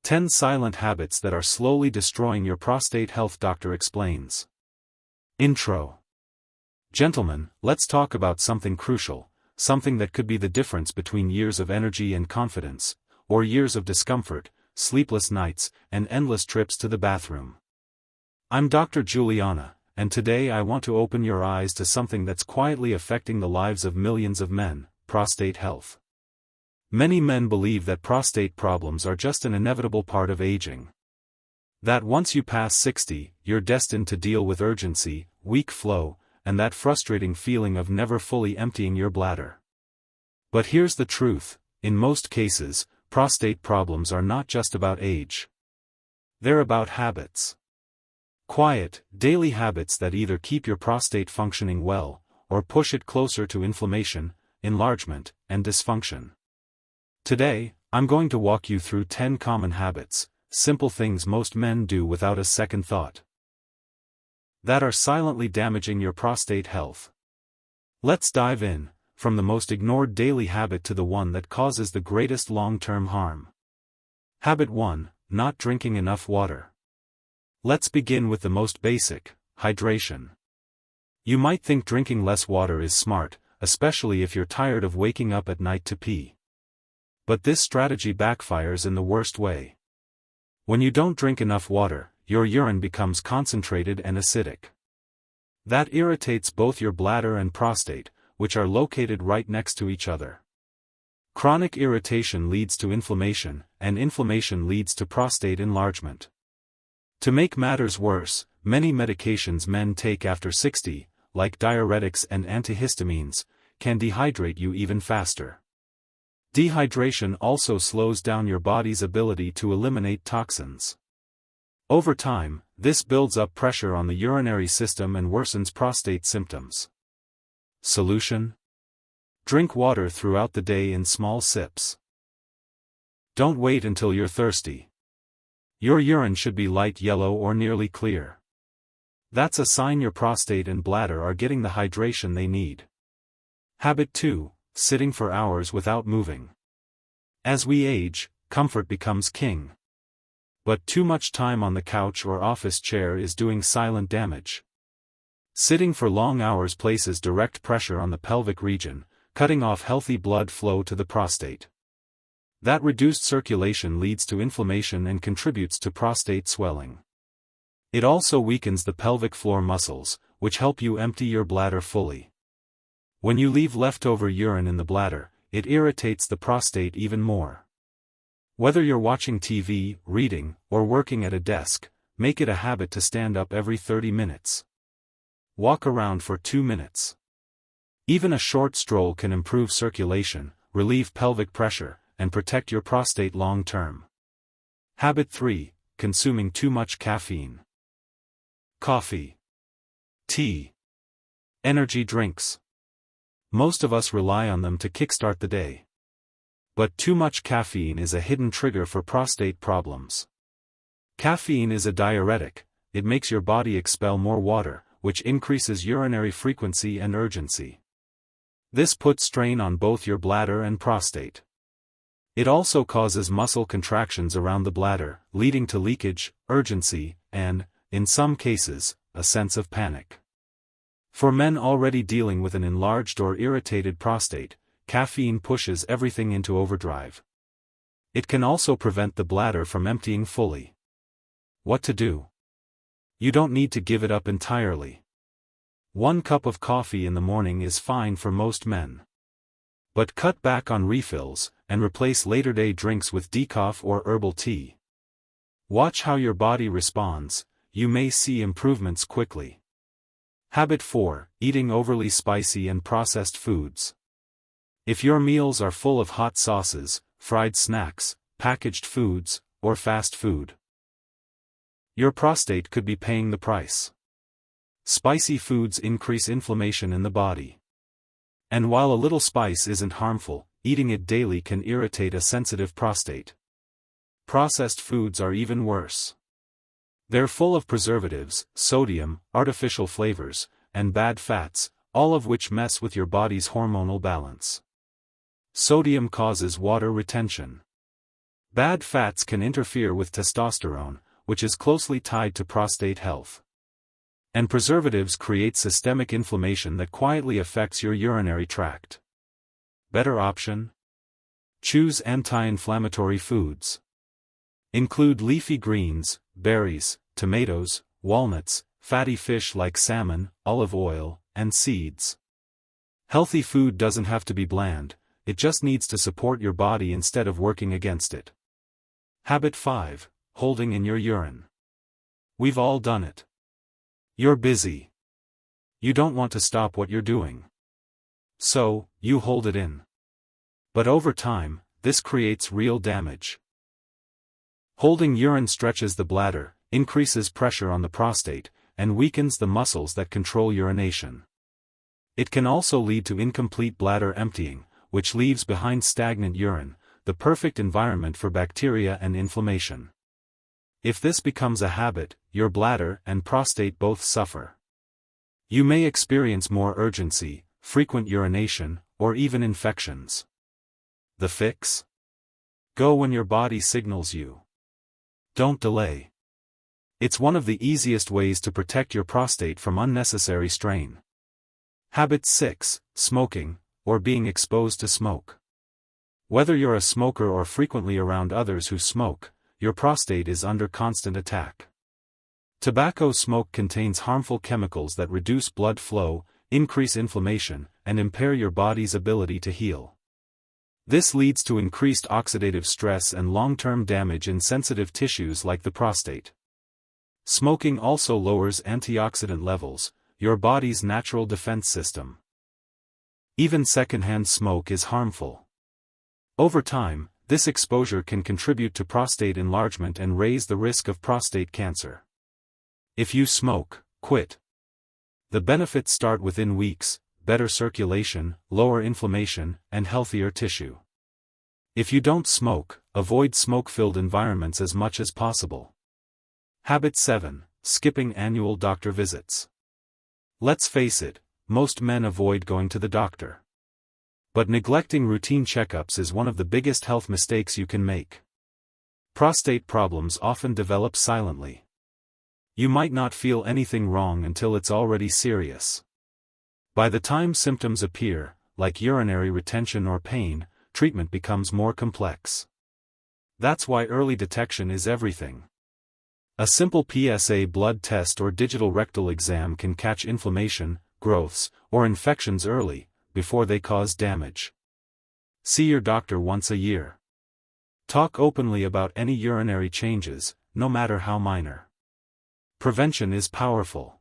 10 silent habits that are slowly destroying your prostate health. Doctor explains. Intro. Gentlemen, let's talk about something crucial, something that could be the difference between years of energy and confidence, or years of discomfort, sleepless nights, and endless trips to the bathroom. I'm Dr. Juliana, and today I want to open your eyes to something that's quietly affecting the lives of millions of men: prostate health. Many men believe that prostate problems are just an inevitable part of aging. That once you pass 60, you're destined to deal with urgency, weak flow, and that frustrating feeling of never fully emptying your bladder. But here's the truth: in most cases, prostate problems are not just about age. They're about habits. Quiet, daily habits that either keep your prostate functioning well, or push it closer to inflammation, enlargement, and dysfunction. Today, I'm going to walk you through 10 common habits, simple things most men do without a second thought, that are silently damaging your prostate health. Let's dive in, from the most ignored daily habit to the one that causes the greatest long-term harm. Habit 1: not drinking enough water. Let's begin with the most basic: hydration. You might think drinking less water is smart, especially if you're tired of waking up at night to pee. But this strategy backfires in the worst way. When you don't drink enough water, your urine becomes concentrated and acidic. That irritates both your bladder and prostate, which are located right next to each other. Chronic irritation leads to inflammation, and inflammation leads to prostate enlargement. To make matters worse, many medications men take after 60, like diuretics and antihistamines, can dehydrate you even faster. Dehydration also slows down your body's ability to eliminate toxins. Over time, this builds up pressure on the urinary system and worsens prostate symptoms. Solution: drink water throughout the day in small sips. Don't wait until you're thirsty. Your urine should be light yellow or nearly clear. That's a sign your prostate and bladder are getting the hydration they need. Habit 2: sitting for hours without moving. As we age, comfort becomes king. But too much time on the couch or office chair is doing silent damage. Sitting for long hours places direct pressure on the pelvic region, cutting off healthy blood flow to the prostate. That reduced circulation leads to inflammation and contributes to prostate swelling. It also weakens the pelvic floor muscles, which help you empty your bladder fully. When you leave leftover urine in the bladder, it irritates the prostate even more. Whether you're watching TV, reading, or working at a desk, make it a habit to stand up every 30 minutes. Walk around for 2 minutes. Even a short stroll can improve circulation, relieve pelvic pressure, and protect your prostate long term. Habit 3: consuming too much caffeine. Coffee, tea, energy drinks. Most of us rely on them to kickstart the day. But too much caffeine is a hidden trigger for prostate problems. Caffeine is a diuretic. It makes your body expel more water, which increases urinary frequency and urgency. This puts strain on both your bladder and prostate. It also causes muscle contractions around the bladder, leading to leakage, urgency, and, in some cases, a sense of panic. For men already dealing with an enlarged or irritated prostate, caffeine pushes everything into overdrive. It can also prevent the bladder from emptying fully. What to do? You don't need to give it up entirely. 1 cup of coffee in the morning is fine for most men. But cut back on refills, and replace later-day drinks with decaf or herbal tea. Watch how your body responds. You may see improvements quickly. Habit 4: eating overly spicy and processed foods. If your meals are full of hot sauces, fried snacks, packaged foods, or fast food, your prostate could be paying the price. Spicy foods increase inflammation in the body. And while a little spice isn't harmful, eating it daily can irritate a sensitive prostate. Processed foods are even worse. They're full of preservatives, sodium, artificial flavors, and bad fats, all of which mess with your body's hormonal balance. Sodium causes water retention. Bad fats can interfere with testosterone, which is closely tied to prostate health. And preservatives create systemic inflammation that quietly affects your urinary tract. Better option? Choose anti-inflammatory foods. Include leafy greens, berries, tomatoes, walnuts, fatty fish like salmon, olive oil, and seeds. Healthy food doesn't have to be bland, it just needs to support your body instead of working against it. Habit 5. Holding in your urine. We've all done it. You're busy. You don't want to stop what you're doing. So, you hold it in. But over time, this creates real damage. Holding urine stretches the bladder, increases pressure on the prostate, and weakens the muscles that control urination. It can also lead to incomplete bladder emptying, which leaves behind stagnant urine, the perfect environment for bacteria and inflammation. If this becomes a habit, your bladder and prostate both suffer. You may experience more urgency, frequent urination, or even infections. The fix? Go when your body signals you. Don't delay. It's one of the easiest ways to protect your prostate from unnecessary strain. Habit 6. Smoking, or being exposed to smoke. Whether you're a smoker or frequently around others who smoke, your prostate is under constant attack. Tobacco smoke contains harmful chemicals that reduce blood flow, increase inflammation, and impair your body's ability to heal. This leads to increased oxidative stress and long-term damage in sensitive tissues like the prostate. Smoking also lowers antioxidant levels, your body's natural defense system. Even secondhand smoke is harmful. Over time, this exposure can contribute to prostate enlargement and raise the risk of prostate cancer. If you smoke, quit. The benefits start within weeks: better circulation, lower inflammation, and healthier tissue. If you don't smoke, avoid smoke-filled environments as much as possible. Habit 7. Skipping annual doctor visits. Let's face it, most men avoid going to the doctor. But neglecting routine checkups is one of the biggest health mistakes you can make. Prostate problems often develop silently. You might not feel anything wrong until it's already serious. By the time symptoms appear, like urinary retention or pain, treatment becomes more complex. That's why early detection is everything. A simple PSA blood test or digital rectal exam can catch inflammation, growths, or infections early, before they cause damage. See your doctor once a year. Talk openly about any urinary changes, no matter how minor. Prevention is powerful.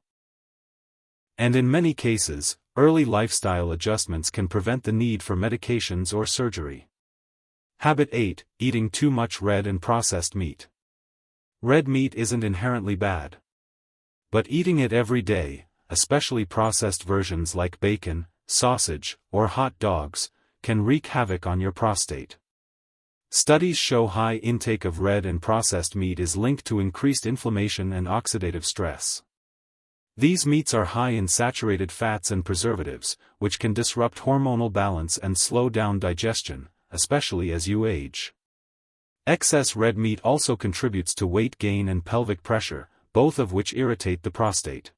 And in many cases, early lifestyle adjustments can prevent the need for medications or surgery. Habit 8. Eating too much red and processed meat. Red meat isn't inherently bad. But eating it every day, especially processed versions like bacon, sausage, or hot dogs, can wreak havoc on your prostate. Studies show high intake of red and processed meat is linked to increased inflammation and oxidative stress. These meats are high in saturated fats and preservatives, which can disrupt hormonal balance and slow down digestion, especially as you age. Excess red meat also contributes to weight gain and pelvic pressure, both of which irritate the prostate.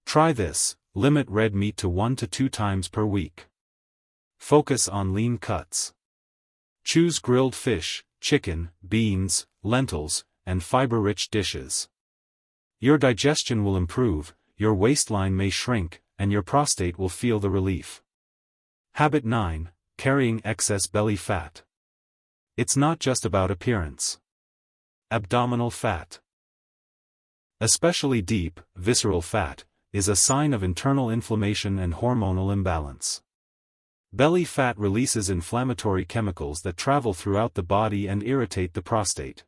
Try this: limit red meat to 1 to 2 times per week. Focus on lean cuts. Choose grilled fish, chicken, beans, lentils, and fiber-rich dishes. Your digestion will improve, your waistline may shrink, and your prostate will feel the relief. Habit 9. Carrying excess belly fat. It's not just about appearance. Abdominal fat, especially deep, visceral fat, is a sign of internal inflammation and hormonal imbalance. Belly fat releases inflammatory chemicals that travel throughout the body and irritate the prostate.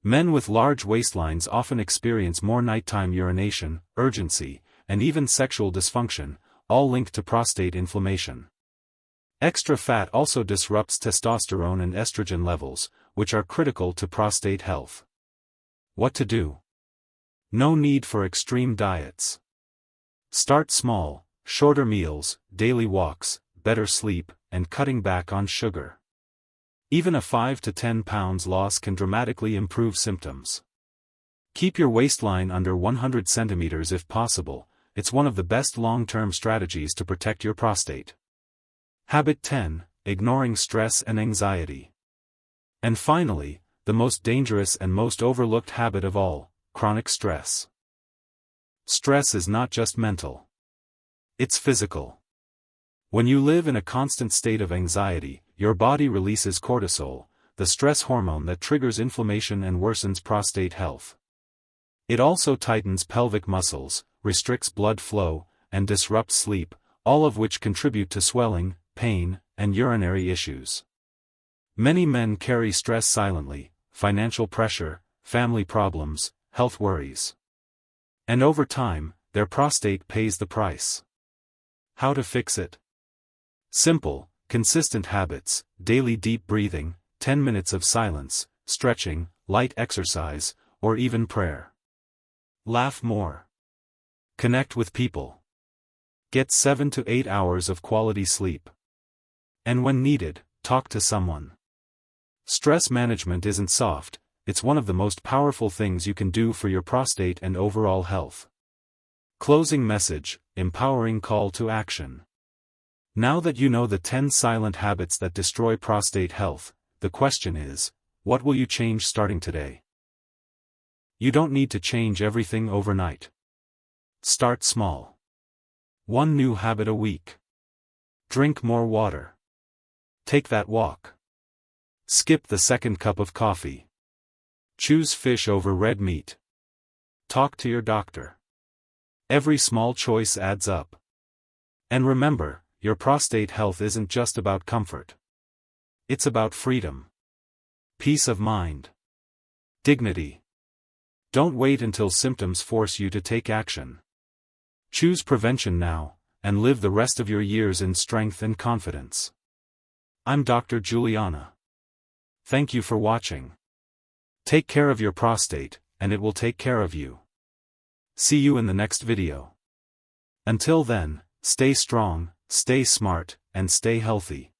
Men with large waistlines often experience more nighttime urination, urgency, and even sexual dysfunction, all linked to prostate inflammation. Extra fat also disrupts testosterone and estrogen levels, which are critical to prostate health. What to do? No need for extreme diets. Start small: shorter meals, daily walks, better sleep, and cutting back on sugar. Even a 5 to 10 pounds loss can dramatically improve symptoms. Keep your waistline under 100 centimeters if possible. It's one of the best long-term strategies to protect your prostate. Habit 10. Ignoring stress and anxiety. And finally, the most dangerous and most overlooked habit of all, chronic stress. Stress is not just mental. It's physical. When you live in a constant state of anxiety, your body releases cortisol, the stress hormone that triggers inflammation and worsens prostate health. It also tightens pelvic muscles, restricts blood flow, and disrupts sleep, all of which contribute to swelling, pain, and urinary issues. Many men carry stress silently: financial pressure, family problems, health worries. And over time, their prostate pays the price. How to fix it? Simple, consistent habits: daily deep breathing, 10 minutes of silence, stretching, light exercise, or even prayer. Laugh more. Connect with people. Get 7 to 8 hours of quality sleep. And when needed, talk to someone. Stress management isn't soft, it's one of the most powerful things you can do for your prostate and overall health. Closing message: empowering call to action. Now that you know the 10 silent habits that destroy prostate health, the question is, what will you change starting today? You don't need to change everything overnight. Start small. 1 new habit a week. Drink more water. Take that walk. Skip the second cup of coffee. Choose fish over red meat. Talk to your doctor. Every small choice adds up. And remember, your prostate health isn't just about comfort. It's about freedom. Peace of mind. Dignity. Don't wait until symptoms force you to take action. Choose prevention now, and live the rest of your years in strength and confidence. I'm Dr. Juliana. Thank you for watching. Take care of your prostate, and it will take care of you. See you in the next video. Until then, stay strong, stay smart, and stay healthy.